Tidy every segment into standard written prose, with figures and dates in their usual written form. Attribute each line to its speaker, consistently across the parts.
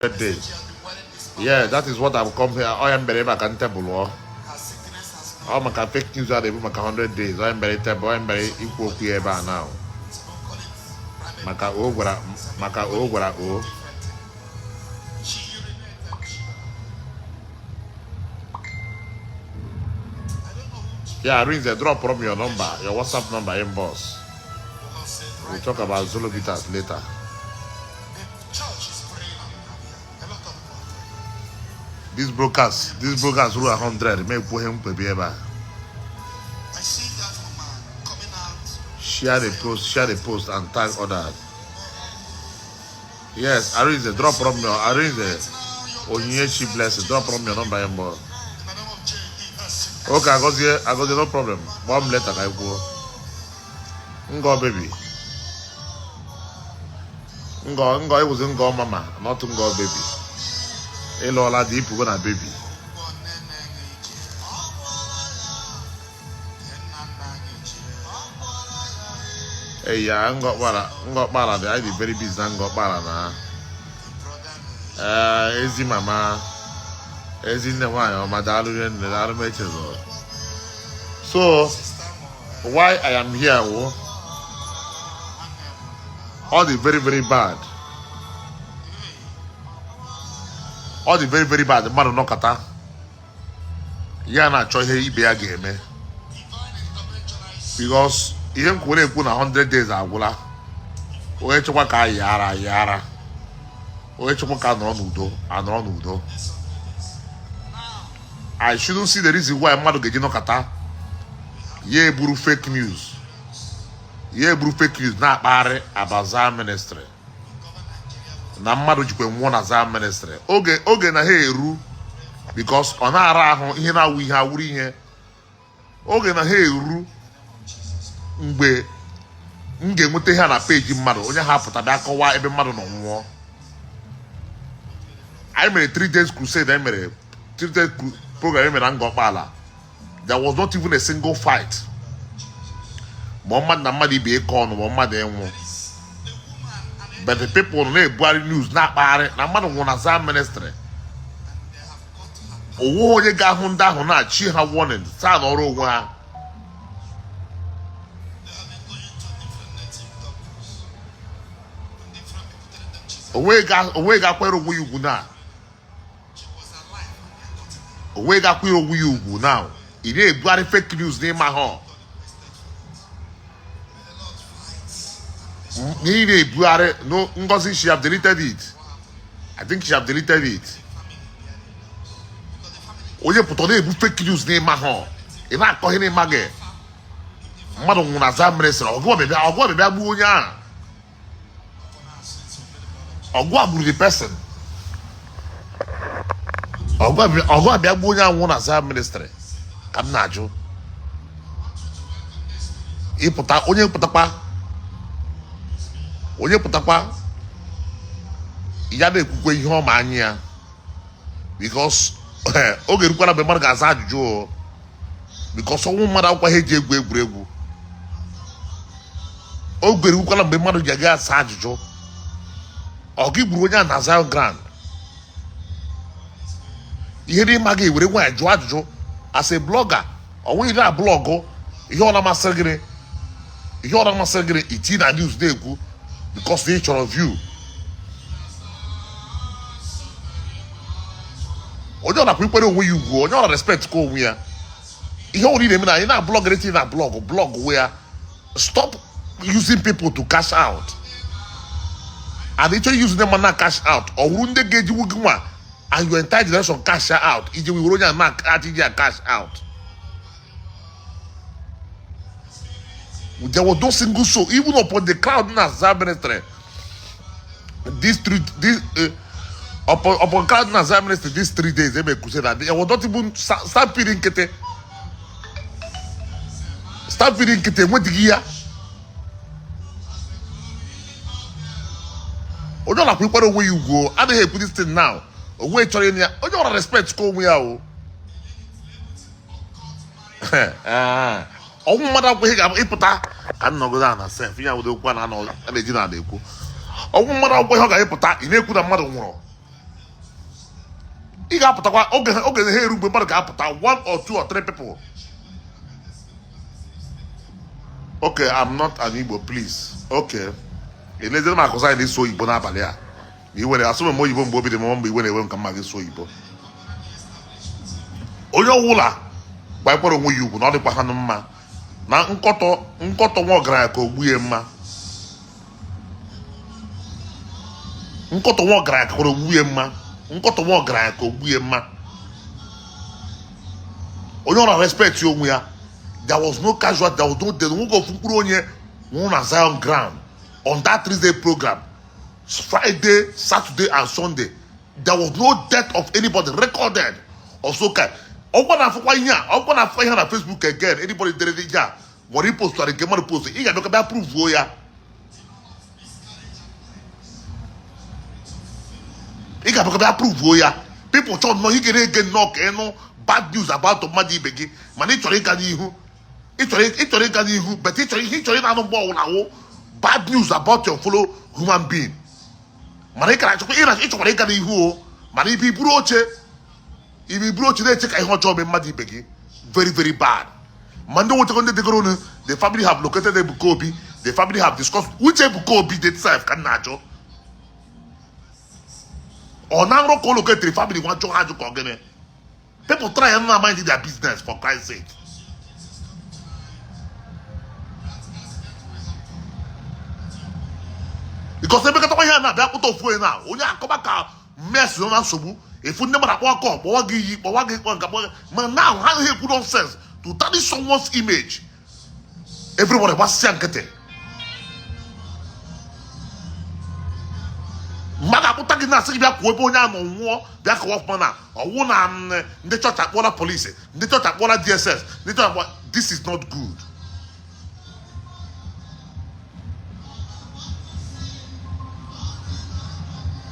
Speaker 1: days. Yeah, that is what I've come here. I am very much accountable. I'm a fake news are able 100 days. I am very table. I am very equal here now. Maka ogwara o. Yeah, ring the drop from your number, your WhatsApp number, boss. We'll talk about Zulu guitars later. These brokers rule 100. Make put him to be able. Share the post, and tag others. Yes, arrange the drop from your Onyechi bless drop from your number, boss. Okay, I got you, no problem. One letter, I go. Ngo baby. Ngo, it was Ngo mama, not Ngo baby. Elola deep gonna baby. Hey, yeah, Ngo para, I be very busy, Ngo para na. Easy mama. As in the one, so, why I am here, all the very, very bad. All the very, very bad, the man no kata. Yana choice he be a game. Because even when you put 100 days, I will. Oye chokwa ka yara. Oye chokwa ka no nudo. I shouldn't see the reason why Madu Gejino Kata. Ye buru fake news. Na pare about ministry. Na Madu Jukwe one as ministry. Oge na heru because on ara ihe na wi ha wuri ihe. Oge na heru mgbe nge nwete ha na page mmadụ onye ha pụta bịa kọwaa ebe mmadụ nọ nwụọ. I made 3 days crusade. I made 3 days program. There was not even a single fight. Muhammad Namadi be a con, Muhammad Enwo. But the people on the body news not bad. Namad won as our ministry. Oh, you got Honda Hona, she have warning, San Oro one. Away got where we go now. Away got where we go now. It ain't bloody fake news name my home. No, Ngozi, she have deleted it. I think she have deleted it. Oye put on fake news name my home. If I call him Mage, Madam Munazam minister, or go baby, Abuya. Or go up with the person. Or go be Abuya one as our ministry. Come na jo. He put up onye putakwa ya na ekwukwe ihe ọma anya because oge rukwara be mmadụ ga-aza ajụjụ because ọnwụ mmadụ akwụkwọ ha eji egwu oge rukwara mgbe mmadụ ga asa ajụjụ ọ gị gburu onye a na Zion Grand ihe dị mma ga-ewere nwa jụọ ajụjụ as a blogger ọnwụ ire a blọgụ ihe ọ na-amasị gịrị iti na news na-ekwu because the nature of you. Onye na kwere onwe you go, onye na respect ko onwe ya. Ihe o need na na blog anything na blog where stop using people to cash out. And if you using them na cash out or runde geji wugwa and your entire generation cash out, ije we ronya na cash out. There was no single show, even upon the crowd in Azar ministry. Upon crowd in Azar ministry, these 3 days, they make crusade. There was not even start feeding kete. What the year? Oh, don't like people where you go. I don't have this thing now. Wait, oh, you don't respect school we are. Oh, mother, we have Ipota. I'm not going to say, I would one and all, and they did not. Oh, mother, we have Ipota, in a good mother. He got put okay here room but got 1 or 2 or 3 people. Okay, I'm not an Igbo, please. Okay. It let them cause I need so Igbo na balea. You when assume more Igbo mbo be the moment when they won't come back so Igbo. Oyo wula by put onwe you not the pahanu ma. Na nkoto nwa gra ka ogbuye mma. Nkoto nwa gra ka ogbuye mma. Nkoto nwa gra ka ogbuye mma. Oyo na respect you onwe ya. There was no casual, there was no death. We go on Zion ground on that 3-day program. Friday, Saturday, and Sunday. There was no death of anybody recorded. Also, okay. I'm gonna find on Facebook again. Anybody did it here? What he post to the game post. He got to prove ya. He got to prove ya. People thought no, he can get knock no bad news about the Madi Begi. Man, it's already but it's bad news about your fellow human being. Marika, if you broach, they take a hot job in Madi Begi. Very, very bad. Mando want to go to the corona. The family have located the Bukobi. The family have discussed which Bukobi they serve can nacho. Or now locate the family want to have to cogene. People try and mind their business for Christ's sake. Because they make a here now, they are put off way now. Only a come back mess on us. If you never have one call, man, now how do you put on sense to tarnish someone's image? Everybody was saying, Magaputa na say bia ko ebonya no wo bia ka wo na owo na the church at police, the church at DSS, the church this is not good.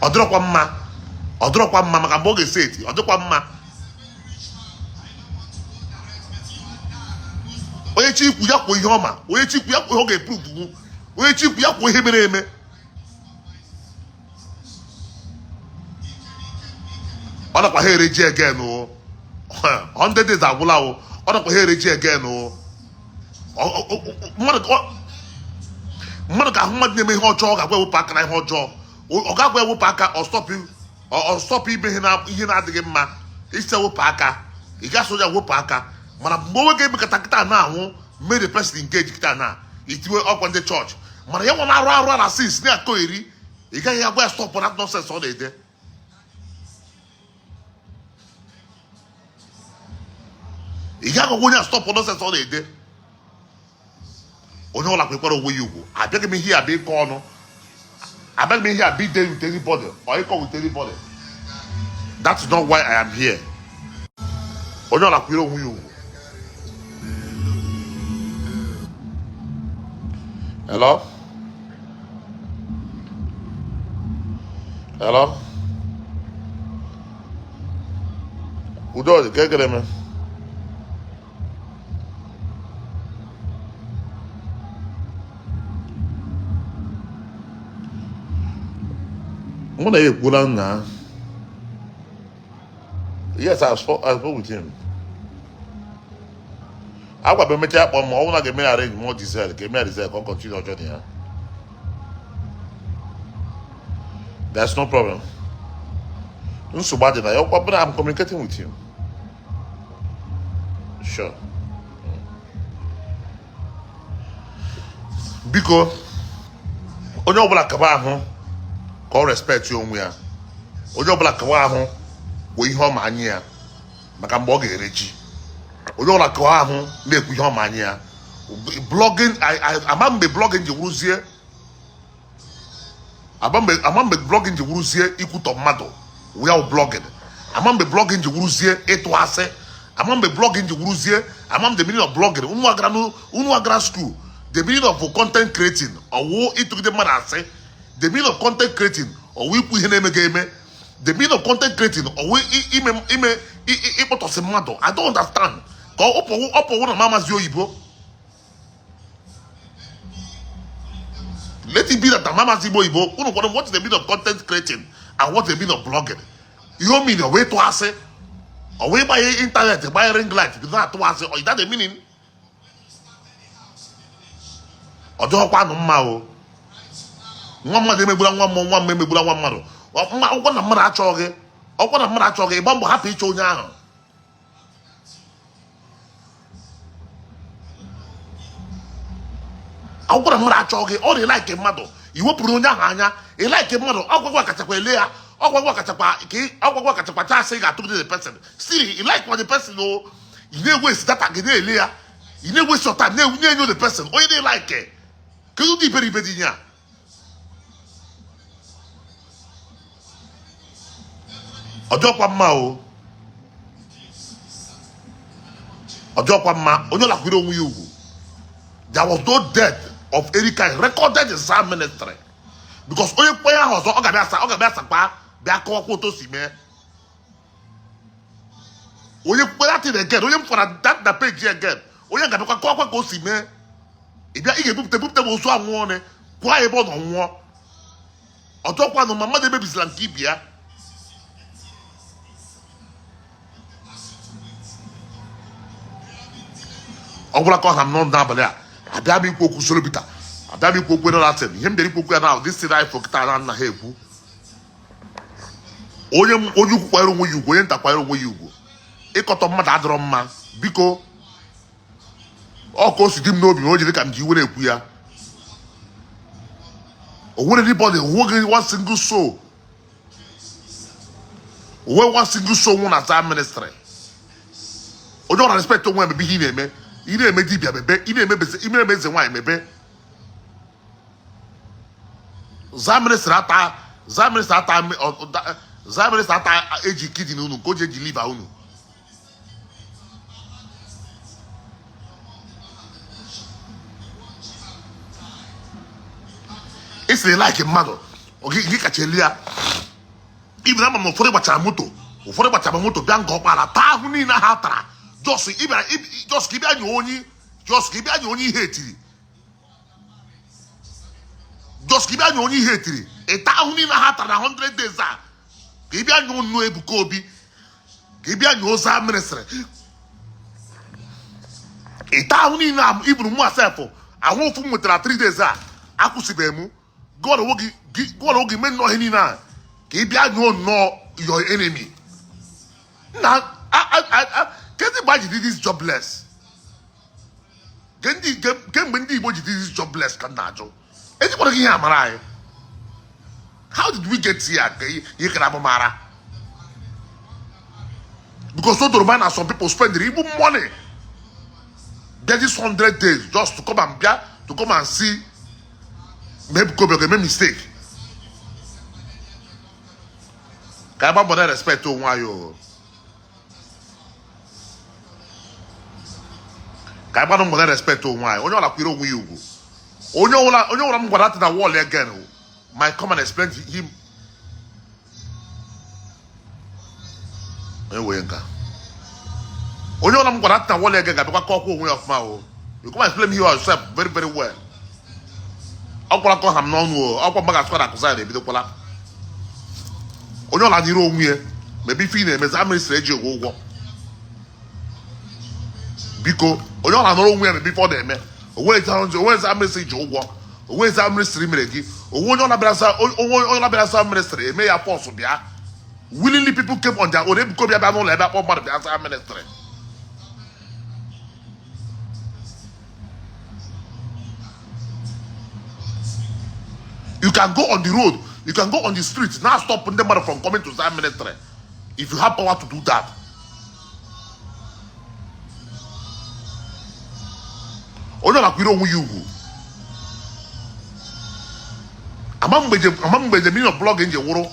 Speaker 1: Odrokwa mma maka mboge seti odrokwa mma onye chiku ya ko ihe ọma onye chiku ya ko ihe ọ ga-eprove onye chiku ya ko ihe mere eme ọ nakwa here ji again o 100 days agwụla o ọ nakwa here ji again o mmadụ ka ahụ mmadụ na-eme ihe ọjọọ ga-agwa ewepụ aka na ihe ọjọọ ọ ga-agwa ewepụ aka ọ stop ime ihe na-adịghị mma isi ewepụ aka ị ga-asụ ya wepụ aka mana mgbe onwe ga-eme kata na ahụ mee the person engage kịta na itiwe ọkwa ndị chọọchị mana ya nwa na-arụ na sins na-akọ iri ị gaghị agwa ya stop that nonsense ọ na-ede ị gaghị agwa onye stop nonsense ọ na-ede onye ọla kwekwara onwe ya ugwu abịaghị m ihe abịa ịkọ ọnụ abịaghị m ihe abịa ide with anybody or ịkọ with anybody. That is not why I am here. Onye ọla kwere onwe ya ugwu. Hello? Hello? Udo, ka ekele m. When I go now, yes, I spoke with him. I will be making up on more. I will arrange more diesel. Give me a diesel. I'll continue our journey. That's no problem. So bad that I'm communicating with him. Sure. Because onye ọbụla kaba ahụ ka ọ respect ya onwe ya. Onye ọbụla kaba ahụ bụ ihe ọma anyị ya maka mgbe ọ ga-ere ji. Onye ọbụla kaba ahụ na-ekwu ihe ọma anyị ya. Blogging, ama mgbe blogging ji wuruzie. Ama mgbe blogging ji wuruzie ikwutọ mmadụ. We are blogging. Ama mgbe blogging ji wuruzie ịtụ asị. Ama mgbe blogging ji wuruzie. Ama mgbe the meaning of blogging. Unu agara school. The meaning of content creating, or who it took the man and say, the meaning of content creating, or we put him game, the meaning of content creating, or we I don't understand. Go up one of Mama's Igbo. Let it be that the Mama's Igbo, what is the meaning of content creating and what is the meaning of blogging? You mean way to ase? Or way by internet, buy ring light, because not to ase, or is that the meaning? Or do one mao? One mother may be one may be one mother. Or one of mother choge, or one of mother choge, a bomb happy to now. I want a mother choge, or they like a mother. You won't put on your hand, you like a mother, I'll go work at a layer. I work at a pata saying I took the person. See, you like what the person know. You never waste that again, Leah. You never waste your time. You never know the person. Or you didn't like it. Can you be very busy here? I drop one mao. I drop one ma. Only like we don't you. There was no death of any kind recorded in some ministry. Because only player was organized. They are called photos, man. When you put that in again, when you for that page again, when you got to go see me, if you are able to also one, quiet about on one. On top of my mother baby's lankibia. I will call him non double. I damn you, Coco Solubita. I damn you, Coco Latin. Him, the Coco now. This is I for Taran Nahebu. Onye kwere onwe ya ugwu, onye nta kwere onwe ya ugwu. Ịkọtọ mmadụ adịrọ mma, biko ọkụ osi dị m n'obi o jiri ka m ji iwe na-ekwu ya. O nwere anybody, onweghị one single soul. Onwe one single soul nwụ na za ministry. Onye ọra respect onwe emebe ihe ị na-eme. Ị na-eme dibịa mebe, ị na-eme eze nwaanyị mebe. Za ministry ata Zamere sata eji kidney unu, koje eji liver unu. It's like a mother. Okay, you catch a lia. Even I'm a forever chamoto, forever chamoto, bianco para tahuni na hatra. Just keep on your own, just keep on your own hatred. Just keep on your own hatred. A tahuni na hatra 100 days. Give you no no ebukobi. Give you no za ministry. Ita uni na even mu asefo. Ahun fu mu 3 days a. Akusibemu. God will give me no hini na. Give you no your enemy. Now get the budget this jobless. Get Ndi Igbo did this jobless can najo. Anybody here amarai? How did we get here? Because so to some people spend even money. Get this 100 days just to come and see. Maybe make mistake. Can I bother respect to why you? Can I bother respect to why? Only like we don't you. Only I'm going to the wall again. Might come and explain to him. Anyway, only I'm going to wall again. I don't call way of my. You come and explain yourself very, very well. I'll call him no. I'll come back as far as I say. Only I'm the wrong way. Maybe feeling as I'm stranger go. Because only I'm the wrong way before them. Where's that message go? Where's that ministry meregi? Only on ministry. May apostle be. Willingly people came on their own. They become about no level of the ministry. You can go on the road. You can go on the street. Now stop them from coming to that ministry. If you have power to do that. Only like we don't want you. Among the meaning of blogging the world,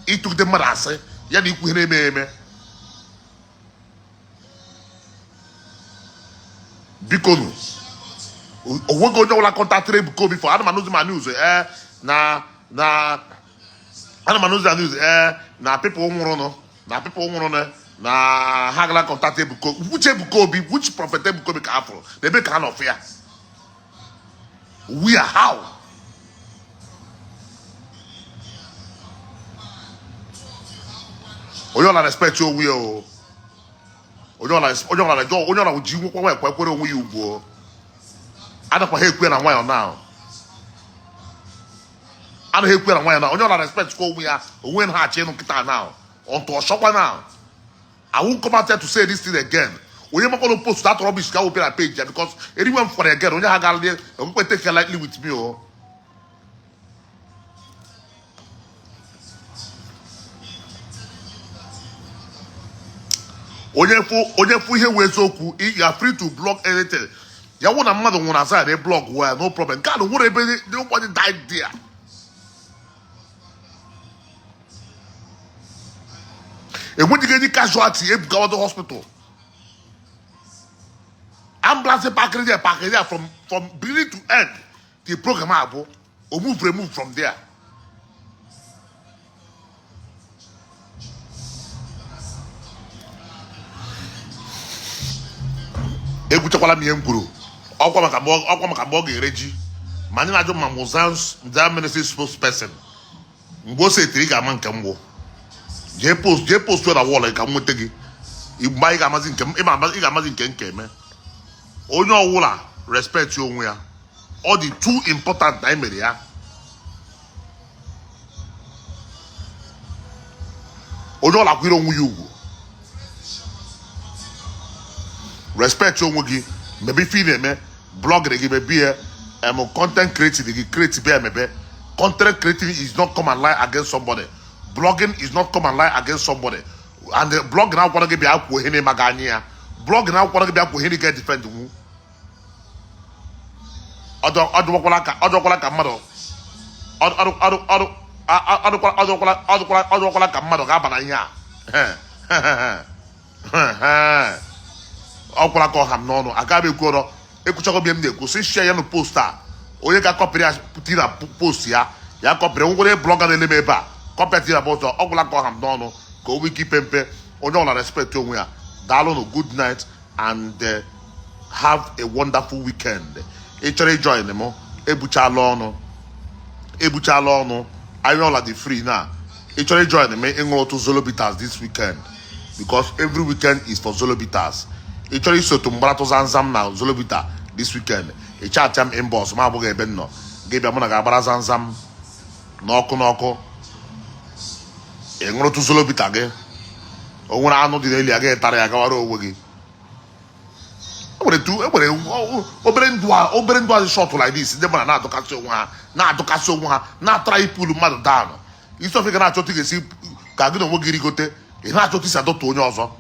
Speaker 1: it took the marase, Yannick Wineme. Because we go down like contact before Adamanus news, na Adamanus news, na people won't na Hagla contact which prophet buko be careful, they be kind of fear. We are how? onye ọla respect onwe ya o. Onye ọla ji nwekwa nwa ekwere onwe ya ugwu. Adakwa ha ekwe na nwayọ now. Anaghị ekwe na nwayọ now. Onye ọla respect kwa onwe ya, onwe ha achị ịnụ nkịta now. Unto Oshokwa now. I won't come out here to say this thing again. Onye makwa post that rubbish ka open a page because anyone for again, onye ha ga there, I'm going to take it lightly with me oh. Onye fu ihe wee okwu, you are free to blog anything. Ya wụ na mmadụ nwụrụ asa na blog well, no problem. God, nwere ebe nobody died there. Enweghị any casualty ebugawa the hospital. Ambulance package there from beginning to end. The program abo, or remove from there. Eguchakwala mi nguru. Okwa maka mbọ Iri Ji. Mani na jo mamuzans that ministry spokesperson. Mbo se tri ga man kamwo. Je post to the wall ka nwete gi. Igba ga amazin kem, ga amazin ken me. Onye ọwụla respect your onwe ya. All the too important na emere ya. Onye ọla kwiro onwe ya ugwu. Respect your onwe gi. Maybe feel me blog gi maybe content creating gi create be maybe. Content creating is not come and lie against somebody. Blogging is not come and lie against somebody. And the blog now want to be out with him magania. Blog now want to be out with him get defend who. Odokola kamado. Odokola kamado ga bana ya. Okola ko ham no no. Aga be kworo. Ekuchago biem de ko se share ya no poster. Onye ga copy putira post ya. Ya copy ngore blogger na eleme ba. Copy about okola ko ham no no. Ko wiki pempe. Onye ona respect onwe ya. Dalo no good night and have a wonderful weekend. Echere join them. Ebuchala ọnụ. Ayola the free now. Echere join them. Engo to Zolobitas this weekend because every weekend is for Zolobitas. Echere so to Mbarato Zanzam now Zolobita this weekend. Echa cham inbox ma boga ebe no. Gebe amuna ga bara Zanzam n'ọkụ. Engo to Zolobita ge. Onwere anu di n'eli aga etara ya gawara onwe gi. Obere ndụ short like this. Ndị mara na-adọkasị onwe ha na-atara ipulu mmadụ down. Isi ofe ga na-achọta ga-esi ka gị na onwe gị rigote. Ị na-achọta isi adọta onye ọzọ.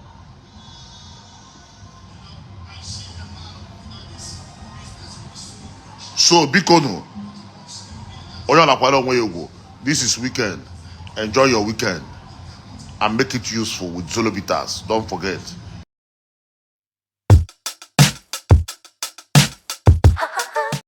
Speaker 1: So biko nụ onye ọla kwara onwe ya ugwu. This is weekend. Enjoy your weekend and make it useful with Zolobitas. Don't forget.